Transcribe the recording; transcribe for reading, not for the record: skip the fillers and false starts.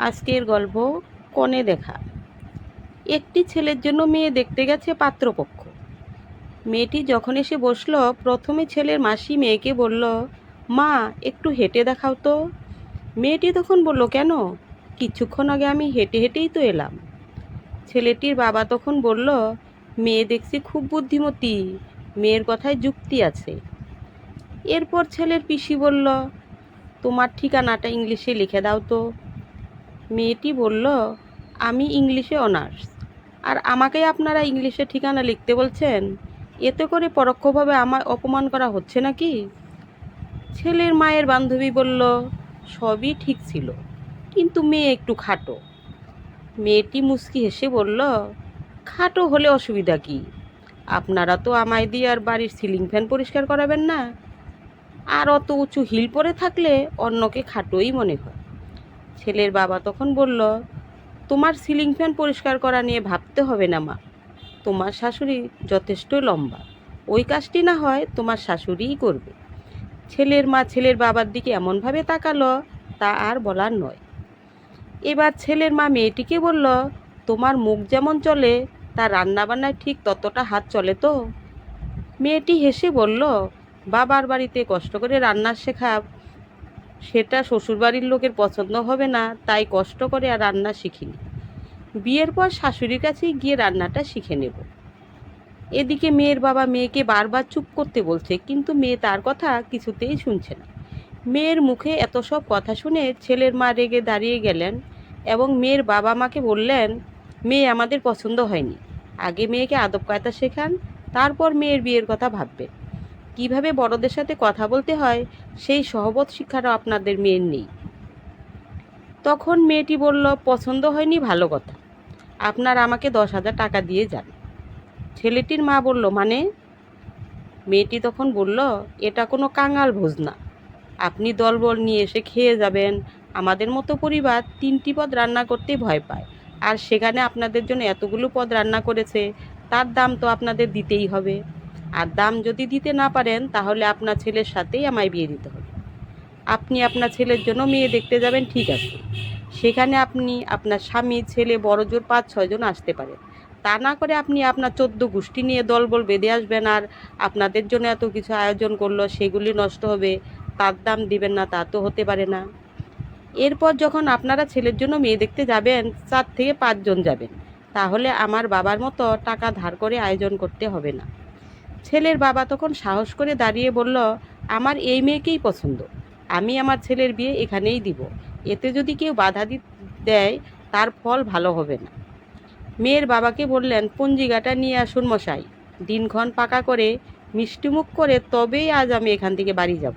আজকের গল্প কনে দেখা। একটি ছেলের জন্য মেয়ে দেখতে গেছে পাত্রপক্ষ। মেয়েটি যখন এসে বসলো, প্রথমে ছেলের মাসি মেয়েকে বলল, মা একটু হেঁটে দেখাও তো। মেয়েটি তখন বলল, কেন? কিছুক্ষণ আগে আমি হেঁটে হেঁটেই তো এলাম। ছেলেটির বাবা তখন বলল, মেয়ে দেখছি খুব বুদ্ধিমতী, মেয়ের কথায় যুক্তি আছে। এরপর ছেলের পিসি বলল, তোমার ঠিকানাটা ইংলিশে লিখে দাও তো। মেয়েটি বলল, আমি ইংলিশে অনার্স, আর আমাকে আপনারা ইংলিশে ঠিকানা লিখতে বলছেন? এতে করে পরোক্ষভাবে আমায় অপমান করা হচ্ছে নাকি? ছেলের মায়ের বান্ধবী বলল, সবই ঠিক ছিল, কিন্তু মেয়ে একটু খাটো। মেয়েটি মুচকি হেসে বলল, খাটো হলে অসুবিধা কি? আপনারা তো আমায় দিয়ে আর বাড়ির সিলিং ফ্যান পরিষ্কার করাবেন না, আর অত উঁচু হিল পরে থাকলে অন্যকে খাটোই মনে হয়। ছেলের বাবা তখন বলল, তোমার সিলিং ফ্যান পরিষ্কার করা নিয়ে ভাবতে হবে না মা, তোমার শাশুড়ি যথেষ্ট লম্বা, ওই কাজটি না হয় তোমার শাশুড়িই করবে। ছেলের মা ছেলের বাবার দিকে এমনভাবে তাকালো, তা আর বলার নয়। এবার ছেলের মা মেয়েটিকে বলল, তোমার মুখ যেমন চলে, তার রান্নাবান্নায় ঠিক ততটা হাত চলে তো? মেয়েটি হেসে বলল, বাবার বাড়িতে কষ্ট করে রান্না শেখা, সেটা শ্বশুরবাড়ির লোকের পছন্দ হবে না, তাই কষ্ট করে আর রান্না শিখিনি। বিয়ের পর শাশুড়ির কাছে গিয়ে রান্নাটা শিখে নেব। এদিকে মেয়ের বাবা মেয়েকে বারবার চুপ করতে বলছে, কিন্তু মেয়ে তার কথা কিছুতেই শুনছে না। মেয়ের মুখে এত সব কথা শুনে ছেলের মা রেগে দাঁড়িয়ে গেলেন এবং মেয়ের বাবা মাকে বললেন, মেয়ে আমাদের পছন্দ হয়নি, আগে মেয়েকে আদব কায়দা শেখান, তারপর মেয়ের বিয়ের কথা ভাববেন। কিভাবে বড়দের সাথে কথা বলতে হয় সেই সহবত শিক্ষাটাও আপনাদের মেয়ের নেই। তখন মেয়েটি বলল, পছন্দ হয়নি ভালো কথা, আপনারা আমাকে 10,000 টাকা দিয়ে যান। ছেলেটির মা বলল, মানে? মেয়েটি তখন বলল, এটা কোনো কাঙাল ভোজ না, আপনি দলবল নিয়ে এসে খেয়ে যাবেন। আমাদের মতো পরিবার 3টি পদ রান্না করতে ভয় পায়, আর সেখানে আপনাদের জন্য এতগুলো পদ রান্না করেছে, তার দাম তো আপনাদের দিতেই হবে। আর দাম যদি দিতে না পারেন, তাহলে আপনার ছেলের সাথেই আমায় বিয়ে দিতে হবে। আপনি আপনার ছেলের জন্য মেয়ে দেখতে যাবেন, ঠিক আছে, সেখানে আপনি আপনার স্বামী ছেলে বড়জোর 5-6 জন আসতে পারেন। তা না করে আপনি আপনার 14 গোষ্ঠী নিয়ে দলবল বেঁধে আসবেন, আর আপনাদের জন্য এত কিছু আয়োজন করলো সেগুলি নষ্ট হবে, তার দাম দিবেন না, তা তো হতে পারে না। এরপর যখন আপনারা ছেলের জন্য মেয়ে দেখতে যাবেন, 4 থেকে 5 জন যাবেন, তাহলে আমার বাবার মতো টাকা ধার করে আয়োজন করতে হবে না। ছেলের বাবা তখন সাহস করে দাঁড়িয়ে বলল, আমার এই মেয়েকেই পছন্দ, আমি আমার ছেলের বিয়ে এখানেই দিব। এতে যদি কেউ বাধা দেয়, তার ফল ভালো হবে না। মেয়ের বাবাকে বললেন, পঞ্জিকাটা নিয়ে আসুন মশাই, দিনক্ষণ পাকা করে মিষ্টিমুখ করে তবেই আজ আমি এখান থেকে বাড়ি যাব।